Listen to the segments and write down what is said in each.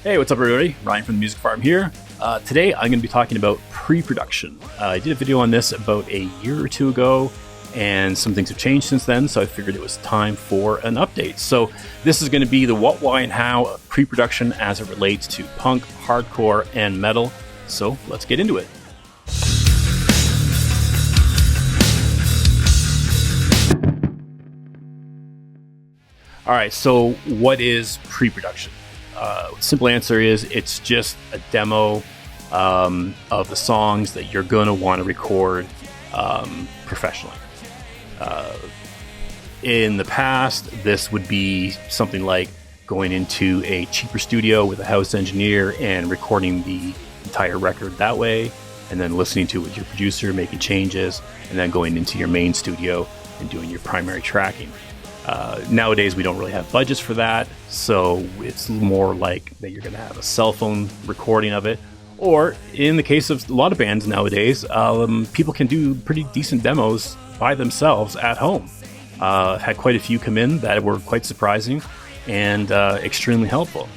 Hey, what's up everybody? Ryan from the Music Farm here. Today I'm going to be talking about pre-production. I did a video on this about a year or two ago, and some things have changed since then, so I figured it was time for an update. So this is going to be the what, why, and how of pre-production as it relates to punk, hardcore, and metal. So let's get into it. All right, so what is pre-production? Simple answer is it's just a demo of the songs that you're going to want to record professionally. In the past, this would be something like going into a cheaper studio with a house engineer and recording the entire record that way, and then listening to it with your producer, making changes, and then going into your main studio and doing your primary tracking. Nowadays, we don't really have budgets for that, so it's more like that you're going to have a cell phone recording of it, or in the case of a lot of bands nowadays, people can do pretty decent demos by themselves at home. I've had quite a few come in that were quite surprising and extremely helpful.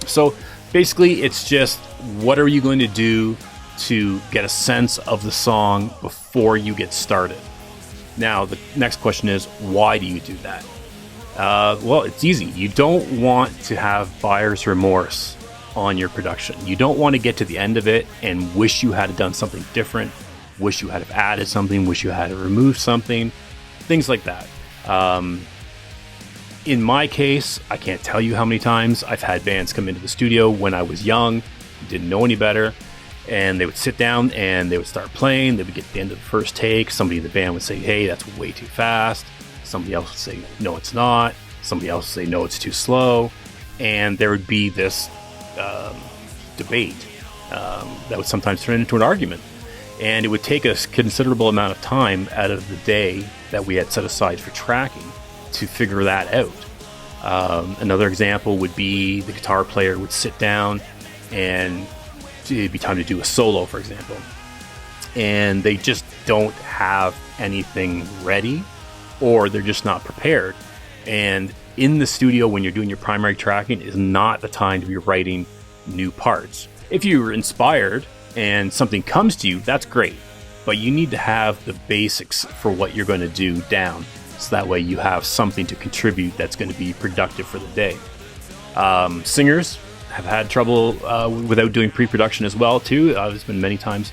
So basically, it's just what are you going to do to get a sense of the song before you get started. Now, the next question is, why do you do that? Well, it's easy. You don't want to have buyer's remorse on your production. You don't want to get to the end of it and wish you had done something different, wish you had have added something, wish you had removed something, things like that. In my case, I can't tell you how many times I've had bands come into the studio when I was young, didn't know any better, and they would sit down and they would start playing. They would get to the end of the first take. Somebody in the band would say, hey, that's way too fast. Somebody else would say, no, it's not. Somebody else would say, no, it's too slow. And there would be this debate that would sometimes turn into an argument. And it would take a considerable amount of time out of the day that we had set aside for tracking to figure that out. Another example would be the guitar player would sit down and it'd be time to do a solo, for example, and they just don't have anything ready, or they're just not prepared. And in the studio, when you're doing your primary tracking, is not the time to be writing new parts. If you're inspired and something comes to you, that's great, but you need to have the basics for what you're going to do down, so that way you have something to contribute that's going to be productive for the day. Singers have had trouble without doing pre-production as well too. There's been many times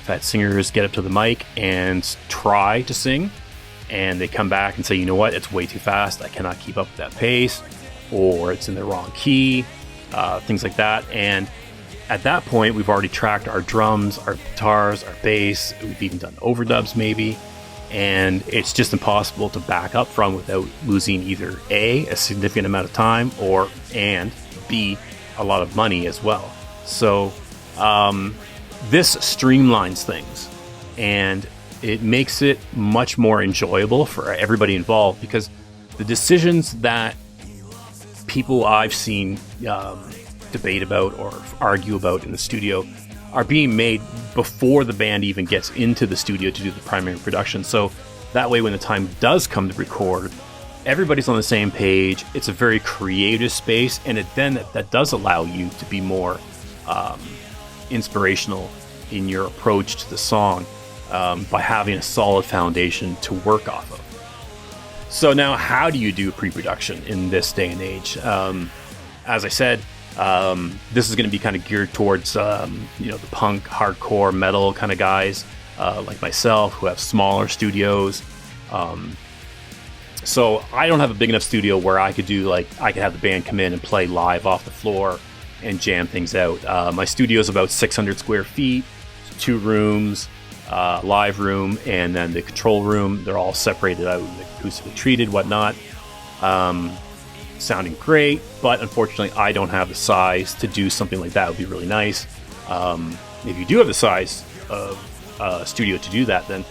I've had singers get up to the mic and try to sing, and they come back and say, you know what, it's way too fast, I cannot keep up with that pace, or it's in the wrong key, things like that. And at that point, we've already tracked our drums, our guitars, our bass, we've even done overdubs maybe, and it's just impossible to back up from without losing either a significant amount of time, and B, a lot of money as well. So this streamlines things, and it makes it much more enjoyable for everybody involved, because the decisions that people I've seen debate about or argue about in the studio are being made before the band even gets into the studio to do the primary production. So that way, when the time does come to record, everybody's on the same page. It's a very creative space, and that does allow you to be more inspirational in your approach to the song by having a solid foundation to work off of. So now, how do you do pre-production in this day and age? As I said, this is going to be kind of geared towards the punk, hardcore, metal kind of guys like myself, who have smaller studios. So I don't have a big enough studio where I could have the band come in and play live off the floor and jam things out. My studio is about 600 square feet, 2 rooms, live room, and then the control room. They're all separated out, acoustically treated, whatnot. Sounding great, but unfortunately I don't have the size to do something like that. It would be really nice. If you do have the size of studio to do that, then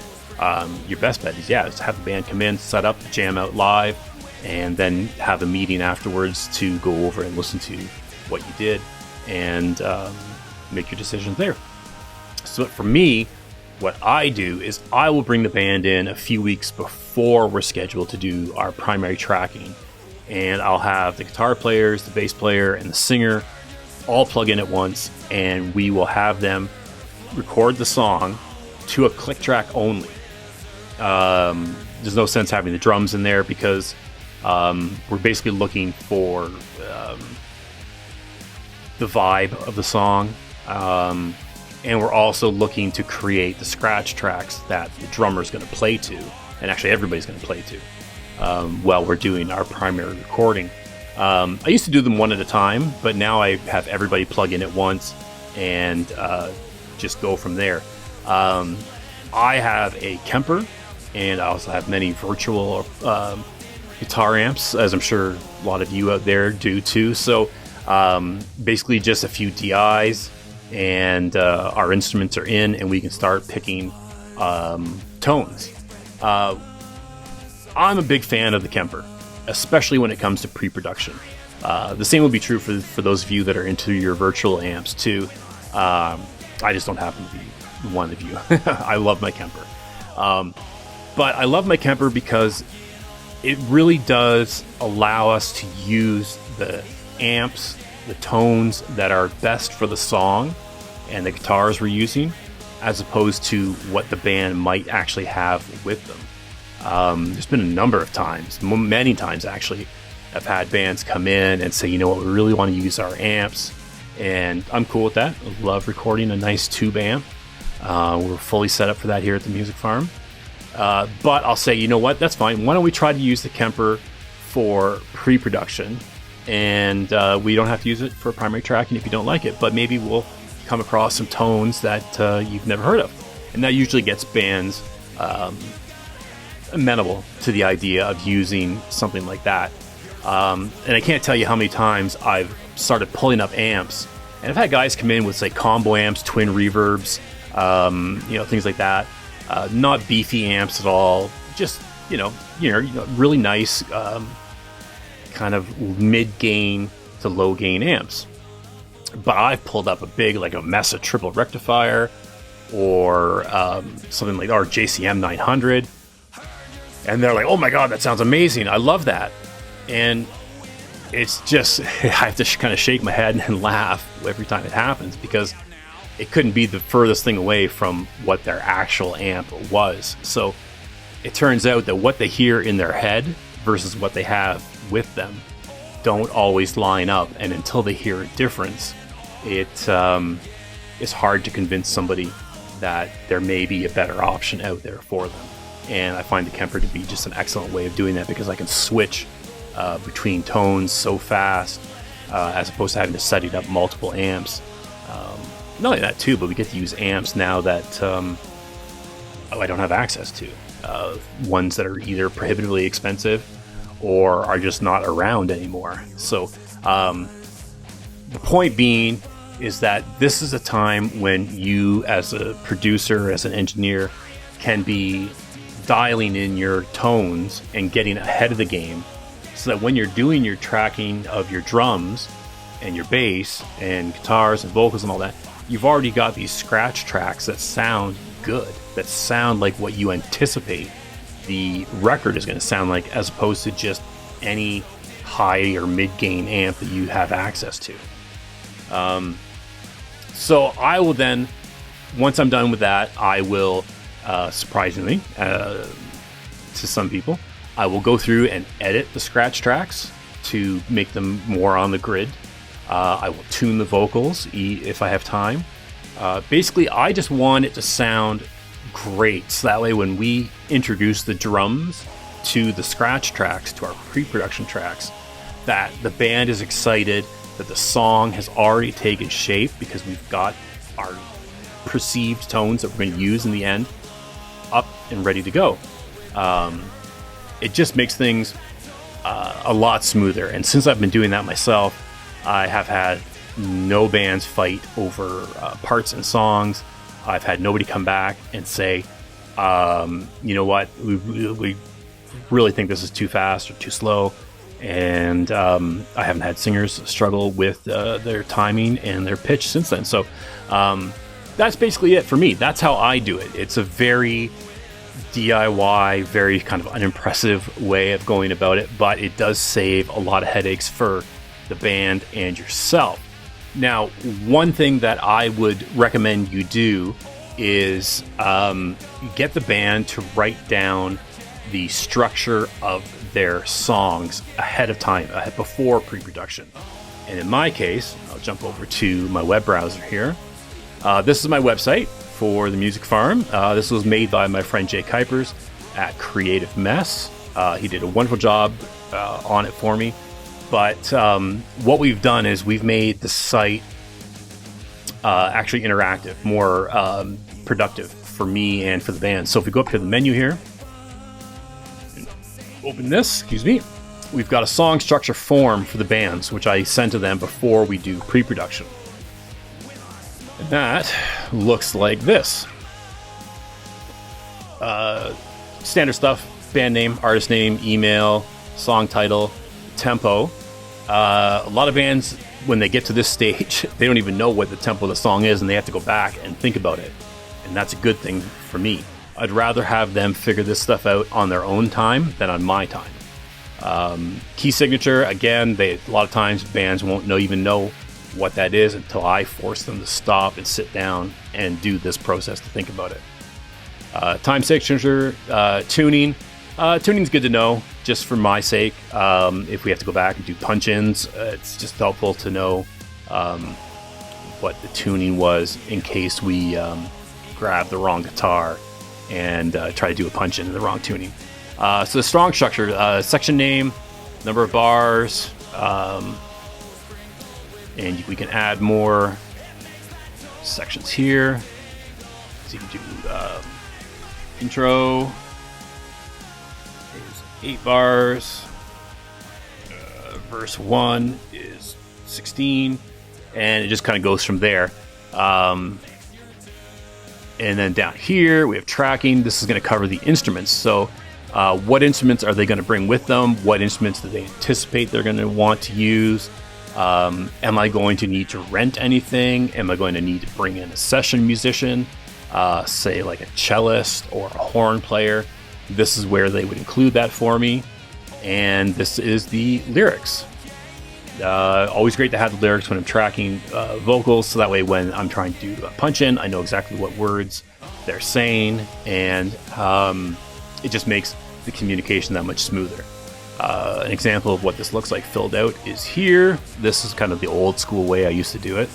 your best bet is to have the band come in, set up, jam out live, and then have a meeting afterwards to go over and listen to what you did and make your decisions there. So for me, what I do is I will bring the band in a few weeks before we're scheduled to do our primary tracking, and I'll have the guitar players, the bass player, and the singer all plug in at once, and we will have them record the song to a click track only. There's no sense having the drums in there because we're basically looking for the vibe of the song, and we're also looking to create the scratch tracks that the drummer's going to play to, and actually everybody's going to play to while we're doing our primary recording. I used to do them one at a time, but now I have everybody plug in at once and just go from there. I have a Kemper, and I also have many virtual guitar amps, as I'm sure a lot of you out there do too. So basically just a few DIs, and our instruments are in, and we can start picking tones. I'm a big fan of the Kemper, especially when it comes to pre-production. The same will be true for those of you that are into your virtual amps too. I just don't happen to be one of you. I love my Kemper. But I love my Kemper because it really does allow us to use the amps, the tones that are best for the song and the guitars we're using, as opposed to what the band might actually have with them. There's been a number of times, many times actually, I've had bands come in and say, you know what, we really want to use our amps, and I'm cool with that. I love recording a nice tube amp. We're fully set up for that here at the Music Farm. But I'll say, you know what, that's fine. Why don't we try to use the Kemper for pre-production, and we don't have to use it for primary tracking if you don't like it, but maybe we'll come across some tones that you've never heard of. And that usually gets bands amenable to the idea of using something like that. And I can't tell you how many times I've started pulling up amps, and I've had guys come in with, say, combo amps, twin reverbs, things like that. Not beefy amps at all, just really nice kind of mid-gain to low-gain amps. But I've pulled up a big, like a Mesa triple rectifier, or something like our JCM 900, and they're like, "Oh my god, that sounds amazing! I love that!" And it's just I have to kind of shake my head and laugh every time it happens, because it couldn't be the furthest thing away from what their actual amp was. So it turns out that what they hear in their head versus what they have with them don't always line up, and until they hear a difference, it's hard to convince somebody that there may be a better option out there for them. And I find the Kemper to be just an excellent way of doing that, because I can switch between tones so fast, as opposed to having to set it up multiple amps. Not only that too, but we get to use amps now that I don't have access to. Ones that are either prohibitively expensive or are just not around anymore. So the point being is that this is a time when you, as a producer, as an engineer, can be dialing in your tones and getting ahead of the game, so that when you're doing your tracking of your drums and your bass and guitars and vocals and all that, you've already got these scratch tracks that sound good, that sound like what you anticipate the record is going to sound like, as opposed to just any high or mid-gain amp that you have access to. So I will then, once I'm done with that, I will, surprisingly, to some people, I will go through and edit the scratch tracks to make them more on the grid. I will tune the vocals if I have time. Basically, I just want it to sound great, so that way when we introduce the drums to the scratch tracks, to our pre-production tracks, that the band is excited, that the song has already taken shape, because we've got our perceived tones that we're going to use in the end up and ready to go. It just makes things a lot smoother. And since I've been doing that myself, I have had no bands fight over parts and songs. I've had nobody come back and say, you know what, we really think this is too fast or too slow. And I haven't had singers struggle with their timing and their pitch since then. So that's basically it for me. That's how I do it. It's a very DIY, very kind of unimpressive way of going about it, but it does save a lot of headaches for the band and yourself. Now, one thing that I would recommend you do is get the band to write down the structure of their songs ahead of time, before pre-production. And in my case, I'll jump over to my web browser here. This is my website for the Music Farm. This was made by my friend Jay Kuipers at Creative Mess. He did a wonderful job on it for me. But what we've done is we've made the site actually interactive, more productive for me and for the band. So if we go up to the menu here, open this, we've got a song structure form for the bands, which I send to them before we do pre-production. And that looks like this. Standard stuff: band name, artist name, email, song title, tempo. A lot of bands, when they get to this stage, they don't even know what the tempo of the song is, and they have to go back and think about it. And that's a good thing for me. I'd rather have them figure this stuff out on their own time than on my time. Key signature, again, a lot of times bands won't even know what that is until I force them to stop and sit down and do this process to think about it. Time signature, tuning. Tuning's good to know, just for my sake. If we have to go back and do punch-ins, it's just helpful to know what the tuning was in case we grab the wrong guitar and try to do a punch-in in the wrong tuning. So the strong structure, section name, number of bars, and we can add more sections here. So you can do intro is 8 bars, verse 1 is 16, and it just kind of goes from there. And then down here we have tracking. This is going to cover the instruments. So what instruments are they going to bring with them? What instruments do they anticipate they're going to want to use? Am I going to need to rent anything? Am I going to need to bring in a session musician, say like a cellist or a horn player? This is where they would include that for me. And this is the lyrics. Always great to have the lyrics when I'm tracking vocals, so that way when I'm trying to do a punch-in, I know exactly what words they're saying, and it just makes the communication that much smoother. An example of what this looks like filled out is here. This is kind of the old school way I used to do it.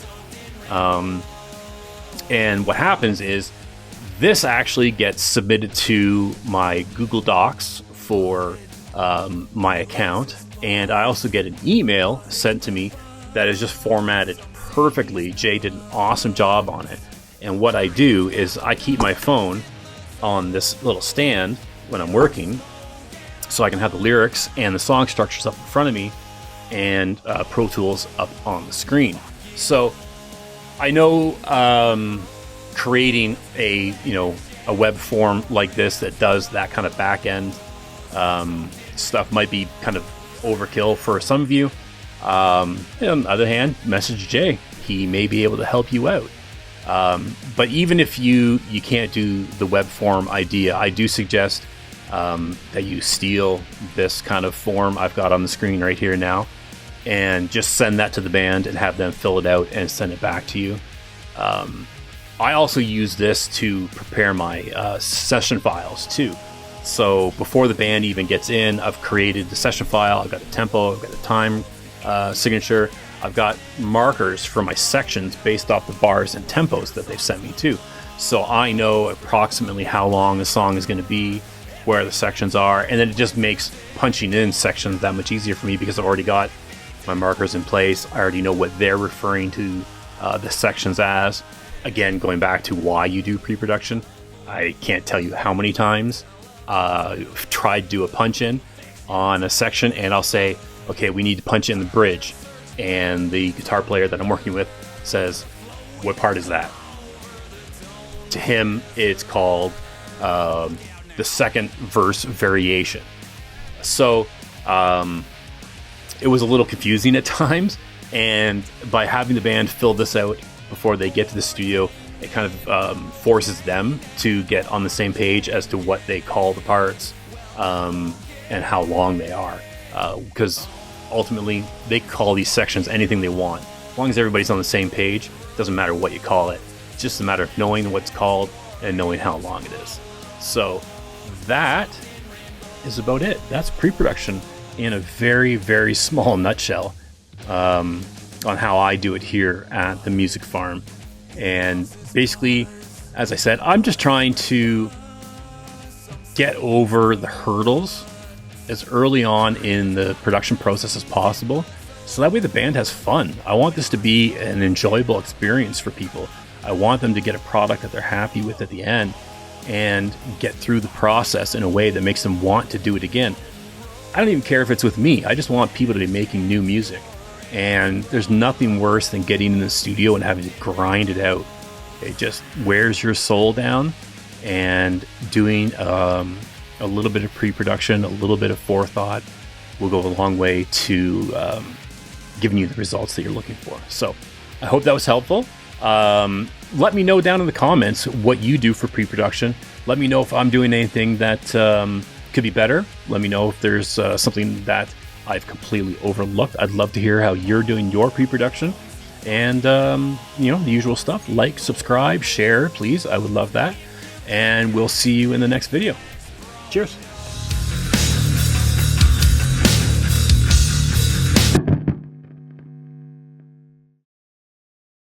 And what happens is this actually gets submitted to my Google Docs for my account. And I also get an email sent to me that is just formatted perfectly. Jay did an awesome job on it. And what I do is I keep my phone on this little stand when I'm working, so I can have the lyrics and the song structures up in front of me, and Pro Tools up on the screen. So I know creating a web form like this that does that kind of back end stuff might be kind of overkill for some of you. On the other hand, message Jay. He may be able to help you out. But even if you can't do the web form idea, I do suggest that you steal this kind of form I've got on the screen right here now, and just send that to the band and have them fill it out and send it back to you. I also use this to prepare my session files too. So before the band even gets in, I've created the session file. I've got the tempo, I've got the time signature. I've got markers for my sections based off the bars and tempos that they've sent me too. So I know approximately how long the song is going to be, where the sections are, and then it just makes punching in sections that much easier for me because I've already got my markers in place. I already know what they're referring to the sections as. Again, going back to why you do pre-production, I can't tell you how many times I've tried to do a punch-in on a section, and I'll say, okay, we need to punch in the bridge, and the guitar player that I'm working with says, what part is that? To him, it's called the second verse variation. So it was a little confusing at times, and by having the band fill this out before they get to the studio, it kind of forces them to get on the same page as to what they call the parts and how long they are, because ultimately they call these sections anything they want. As long as everybody's on the same page, it doesn't matter what you call it. It's just a matter of knowing what's called and knowing how long it is. So that is about it. That's pre-production in a very, very small nutshell, on how I do it here at the Music Farm. And basically, as I said, I'm just trying to get over the hurdles as early on in the production process as possible, so that way the band has fun. I want this to be an enjoyable experience for people. I want them to get a product that they're happy with at the end and get through the process in a way that makes them want to do it again. I don't even care if it's with me. I just want people to be making new music. And there's nothing worse than getting in the studio and having to grind it out. It just wears your soul down, and doing a little bit of pre-production, a little bit of forethought will go a long way to giving you the results that you're looking for. So I hope that was helpful. Let me know down in the comments what you do for pre-production. Let me know if I'm doing anything that could be better. Let me know if there's something that I've completely overlooked. I'd love to hear how you're doing your pre-production. And, the usual stuff. Like, subscribe, share, please. I would love that. And we'll see you in the next video. Cheers.